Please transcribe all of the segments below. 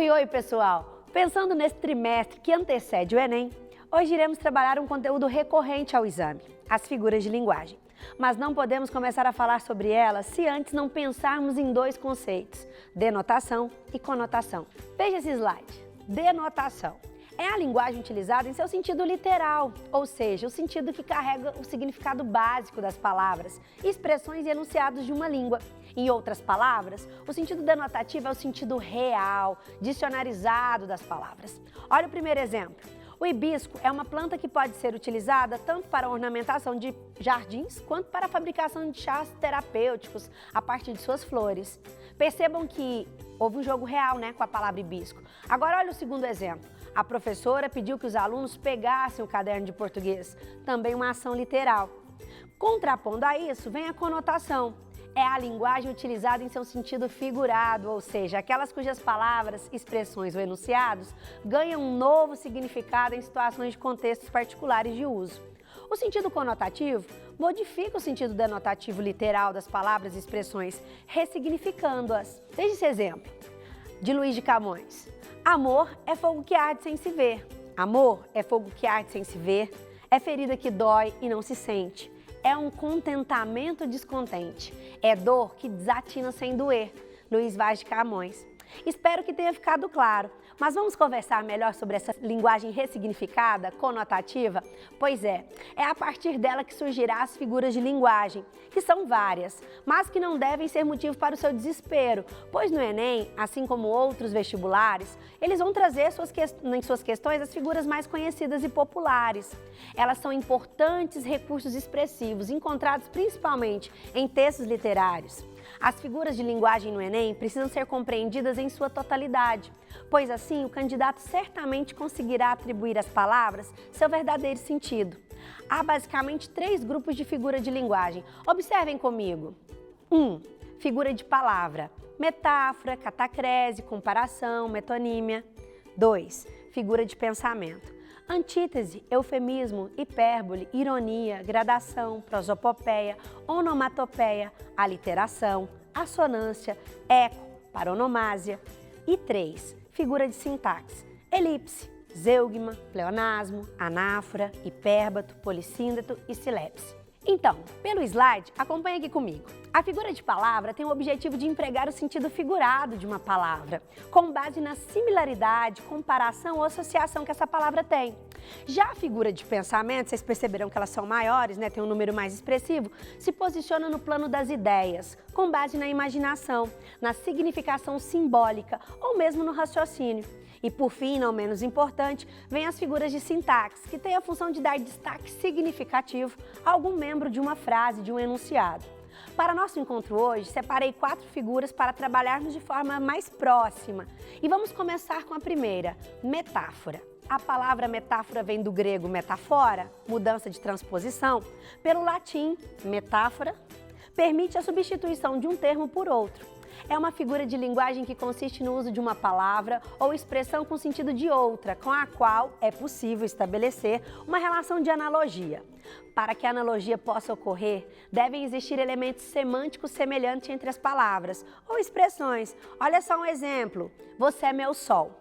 Oi, oi, pessoal! Pensando nesse trimestre que antecede o Enem, hoje iremos trabalhar um conteúdo recorrente ao exame, as figuras de linguagem. Mas não podemos começar a falar sobre elas se antes não pensarmos em dois conceitos, denotação e conotação. Veja esse slide. Denotação é a linguagem utilizada em seu sentido literal, ou seja, o sentido que carrega o significado básico das palavras, expressões e enunciados de uma língua. Em outras palavras, o sentido denotativo é o sentido real, dicionarizado das palavras. Olha o primeiro exemplo. O hibisco é uma planta que pode ser utilizada tanto para a ornamentação de jardins quanto para a fabricação de chás terapêuticos a partir de suas flores. Percebam que houve um jogo real, com a palavra hibisco. Agora olha o segundo exemplo. A professora pediu que os alunos pegassem o caderno de português, também uma ação literal. Contrapondo a isso, vem a conotação. É a linguagem utilizada em seu sentido figurado, ou seja, aquelas cujas palavras, expressões ou enunciados ganham um novo significado em situações de contextos particulares de uso. O sentido conotativo modifica o sentido denotativo literal das palavras e expressões, ressignificando-as. Veja esse exemplo de Luís de Camões. Amor é fogo que arde sem se ver. Amor é fogo que arde sem se ver, é ferida que dói e não se sente. É um contentamento descontente, é dor que desatina sem doer. Luís Vaz de Camões. Espero que tenha ficado claro, mas vamos conversar melhor sobre essa linguagem ressignificada, conotativa? Pois é a partir dela que surgirá as figuras de linguagem, que são várias, mas que não devem ser motivo para o seu desespero, pois no Enem, assim como outros vestibulares, eles vão trazer em suas questões as figuras mais conhecidas e populares. Elas são importantes recursos expressivos, encontrados principalmente em textos literários. As figuras de linguagem no Enem precisam ser compreendidas em sua totalidade, pois assim o candidato certamente conseguirá atribuir às palavras seu verdadeiro sentido. Há basicamente 3 grupos de figura de linguagem. Observem comigo. 1. Figura de palavra. Metáfora, catacrese, comparação, metonímia. 2. Figura de pensamento. Antítese, eufemismo, hipérbole, ironia, gradação, prosopopeia, onomatopeia, aliteração, assonância, eco, paronomásia. E 3. Figura de sintaxe, elipse, zeugma, pleonasmo, anáfora, hipérbato, polissíndeto e silepse. Então, pelo slide, acompanhe aqui comigo. A figura de palavra tem o objetivo de empregar o sentido figurado de uma palavra, com base na similaridade, comparação ou associação que essa palavra tem. Já a figura de pensamento, vocês perceberam que elas são maiores, tem um número mais expressivo, se posiciona no plano das ideias, com base na imaginação, na significação simbólica ou mesmo no raciocínio. E por fim, não menos importante, vem as figuras de sintaxe, que têm a função de dar destaque significativo a algum membro de uma frase, de um enunciado. Para nosso encontro hoje, separei 4 figuras para trabalharmos de forma mais próxima. E vamos começar com a primeira, metáfora. A palavra metáfora vem do grego metafora, mudança de transposição, pelo latim metáfora, permite a substituição de um termo por outro. É uma figura de linguagem que consiste no uso de uma palavra ou expressão com sentido de outra, com a qual é possível estabelecer uma relação de analogia. Para que a analogia possa ocorrer, devem existir elementos semânticos semelhantes entre as palavras ou expressões. Olha só um exemplo, você é meu sol.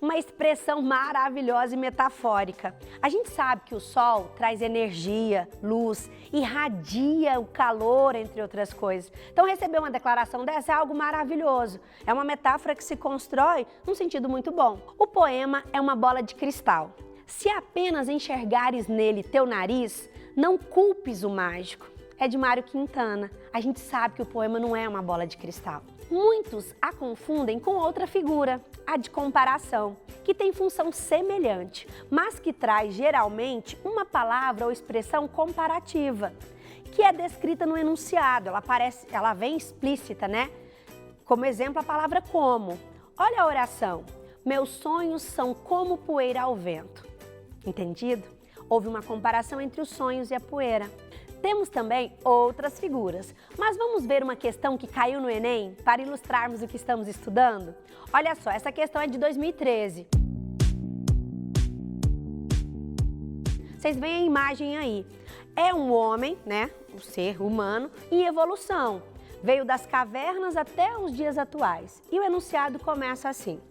Uma expressão maravilhosa e metafórica. A gente sabe que o sol traz energia, luz, irradia o calor, entre outras coisas. Então receber uma declaração dessa é algo maravilhoso. É uma metáfora que se constrói num sentido muito bom. O poema é uma bola de cristal. Se apenas enxergares nele teu nariz, não culpes o mágico. É de Mário Quintana. A gente sabe que o poema não é uma bola de cristal. Muitos a confundem com outra figura, a de comparação, que tem função semelhante, mas que traz geralmente uma palavra ou expressão comparativa, que é descrita no enunciado, ela vem explícita, Como exemplo, a palavra como. Olha a oração, meus sonhos são como poeira ao vento. Entendido? Houve uma comparação entre os sonhos e a poeira. Temos também outras figuras, mas vamos ver uma questão que caiu no Enem para ilustrarmos o que estamos estudando? Olha só, essa questão é de 2013. Vocês veem a imagem aí. É um homem, um ser humano, em evolução. Veio das cavernas até os dias atuais. E o enunciado começa assim.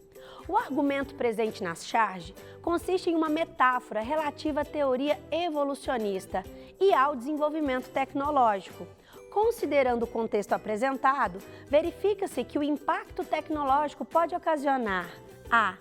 O argumento presente na charge consiste em uma metáfora relativa à teoria evolucionista e ao desenvolvimento tecnológico. Considerando o contexto apresentado, verifica-se que o impacto tecnológico pode ocasionar a.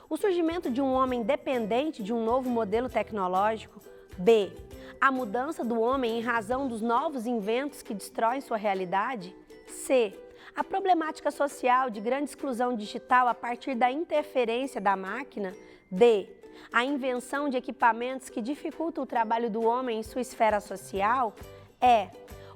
O surgimento de um homem dependente de um novo modelo tecnológico. B. A mudança do homem em razão dos novos inventos que destroem sua realidade. C. A problemática social de grande exclusão digital a partir da interferência da máquina. D. A invenção de equipamentos que dificultam o trabalho do homem em sua esfera social. E.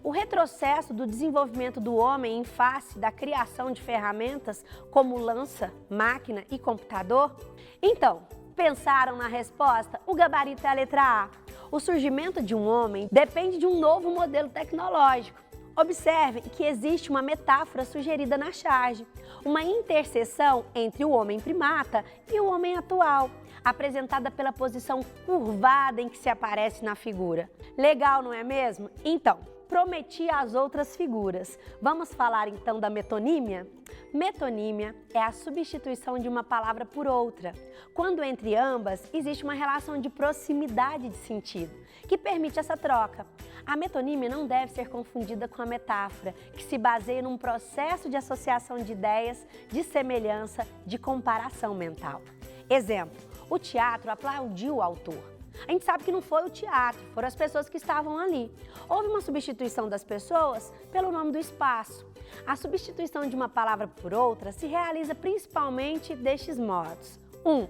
O retrocesso do desenvolvimento do homem em face da criação de ferramentas como lança, máquina e computador? Então, pensaram na resposta? O gabarito é a letra A. O surgimento de um homem depende de um novo modelo tecnológico. Observe que existe uma metáfora sugerida na charge, uma interseção entre o homem primata e o homem atual, apresentada pela posição curvada em que se aparece na figura. Legal, não é mesmo? Então, prometi as outras figuras. Vamos falar então da metonímia? Metonímia é a substituição de uma palavra por outra, quando entre ambas existe uma relação de proximidade de sentido, que permite essa troca. A metonímia não deve ser confundida com a metáfora, que se baseia num processo de associação de ideias, de semelhança, de comparação mental. Exemplo, o teatro aplaudiu o autor. A gente sabe que não foi o teatro, foram as pessoas que estavam ali. Houve uma substituição das pessoas pelo nome do espaço. A substituição de uma palavra por outra se realiza principalmente destes modos. 1.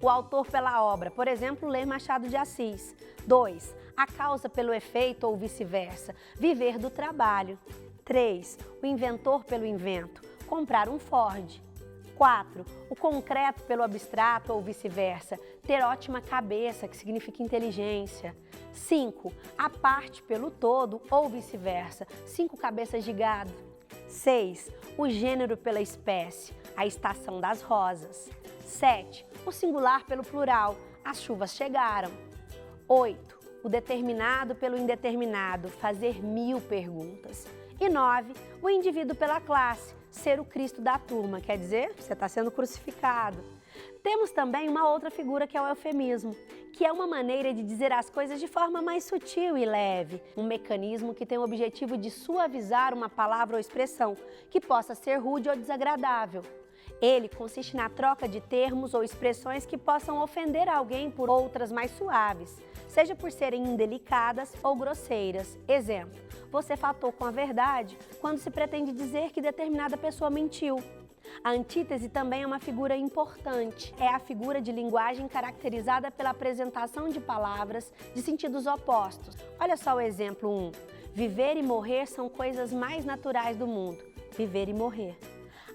O autor pela obra, por exemplo, ler Machado de Assis. 2. A causa pelo efeito ou vice-versa, viver do trabalho. 3. O inventor pelo invento, comprar um Ford. 4. O concreto pelo abstrato ou vice-versa, ter ótima cabeça, que significa inteligência. 5. A parte pelo todo ou vice-versa, 5 cabeças de gado. 6. O gênero pela espécie, a estação das rosas. 7. O singular pelo plural, as chuvas chegaram. 8. O determinado pelo indeterminado, fazer 1000 perguntas. E 9. O indivíduo pela classe, ser o Cristo da turma, quer dizer, você está sendo crucificado. Temos também uma outra figura que é o eufemismo, que é uma maneira de dizer as coisas de forma mais sutil e leve, um mecanismo que tem o objetivo de suavizar uma palavra ou expressão que possa ser rude ou desagradável. Ele consiste na troca de termos ou expressões que possam ofender alguém por outras mais suaves, seja por serem indelicadas ou grosseiras. Exemplo, você faltou com a verdade quando se pretende dizer que determinada pessoa mentiu. A antítese também é uma figura importante. É a figura de linguagem caracterizada pela apresentação de palavras de sentidos opostos. Olha só o exemplo 1. Viver e morrer são coisas mais naturais do mundo. Viver e morrer.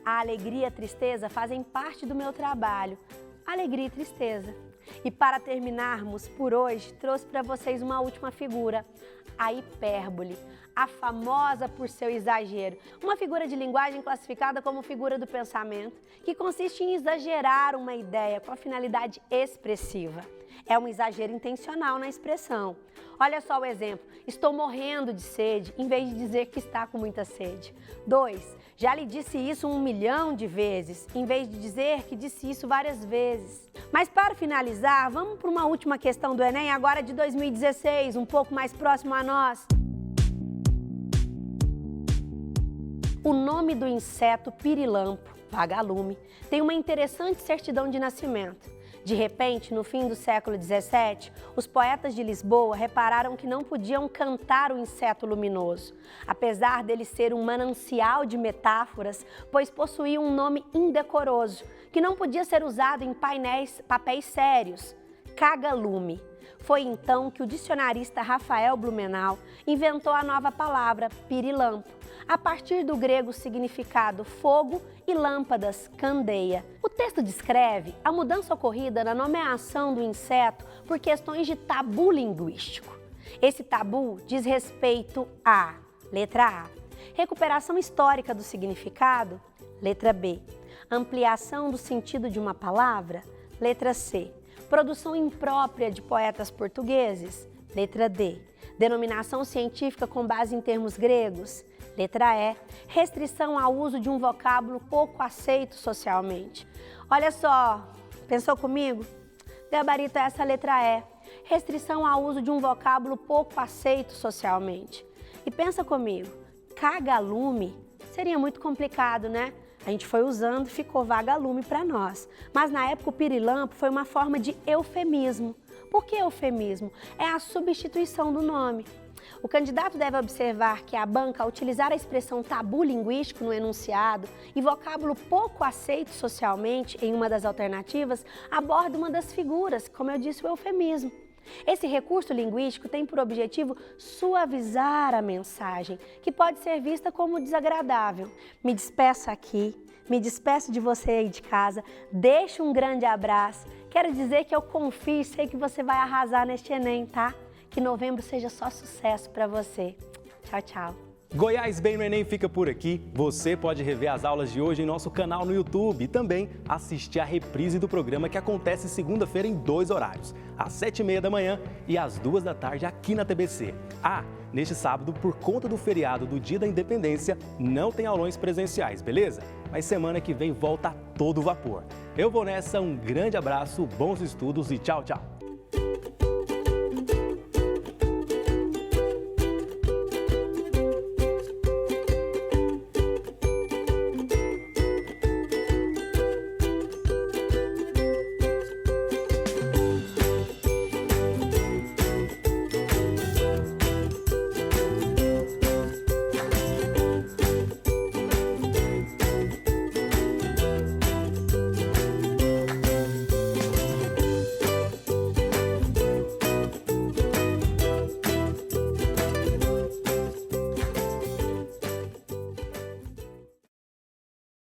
A alegria e a tristeza fazem parte do meu trabalho. Alegria e tristeza. E para terminarmos por hoje, trouxe para vocês uma última figura, a hipérbole, a famosa por seu exagero. Uma figura de linguagem classificada como figura do pensamento, que consiste em exagerar uma ideia com a finalidade expressiva. É um exagero intencional na expressão. Olha só o exemplo, estou morrendo de sede, em vez de dizer que está com muita sede. 2. Já lhe disse isso 1 milhão de vezes, em vez de dizer que disse isso várias vezes. Mas para finalizar, vamos para uma última questão do Enem, agora de 2016, um pouco mais próximo a nós. O nome do inseto pirilampo, vagalume, tem uma interessante certidão de nascimento. De repente, no fim do século XVII, os poetas de Lisboa repararam que não podiam cantar o inseto luminoso, apesar dele ser um manancial de metáforas, pois possuía um nome indecoroso, que não podia ser usado em papéis sérios, caga-lume. Foi então que o dicionarista Rafael Blumenau inventou a nova palavra pirilampo, a partir do grego significado fogo e lâmpadas, candeia. O texto descreve a mudança ocorrida na nomeação do inseto por questões de tabu linguístico. Esse tabu diz respeito a, letra A, recuperação histórica do significado, letra B, ampliação do sentido de uma palavra, letra C, produção imprópria de poetas portugueses, letra D, denominação científica com base em termos gregos, Letra E, restrição ao uso de um vocábulo pouco aceito socialmente. Olha só, pensou comigo? Gabarito é essa letra E, restrição ao uso de um vocábulo pouco aceito socialmente. E pensa comigo, cagalume seria muito complicado, né? A gente foi usando e ficou vagalume para nós. Mas na época o pirilampo foi uma forma de eufemismo. Por que eufemismo? É a substituição do nome. O candidato deve observar que a banca, ao utilizar a expressão tabu linguístico no enunciado e vocábulo pouco aceito socialmente em uma das alternativas, aborda uma das figuras, como eu disse, o eufemismo. Esse recurso linguístico tem por objetivo suavizar a mensagem, que pode ser vista como desagradável. Me despeço aqui, me despeço de você aí de casa, deixo um grande abraço. Quero dizer que eu confio e sei que você vai arrasar neste Enem, tá? Que novembro seja só sucesso para você. Tchau, tchau. Goiás Bem no Enem fica por aqui. Você pode rever as aulas de hoje em nosso canal no YouTube e também assistir a reprise do programa que acontece segunda-feira em 2 horários, às 7h30 da manhã e às 2 da tarde aqui na TBC. Neste sábado, por conta do feriado do Dia da Independência, não tem aulões presenciais, beleza? Mas semana que vem volta a todo vapor. Eu vou nessa, um grande abraço, bons estudos e tchau, tchau!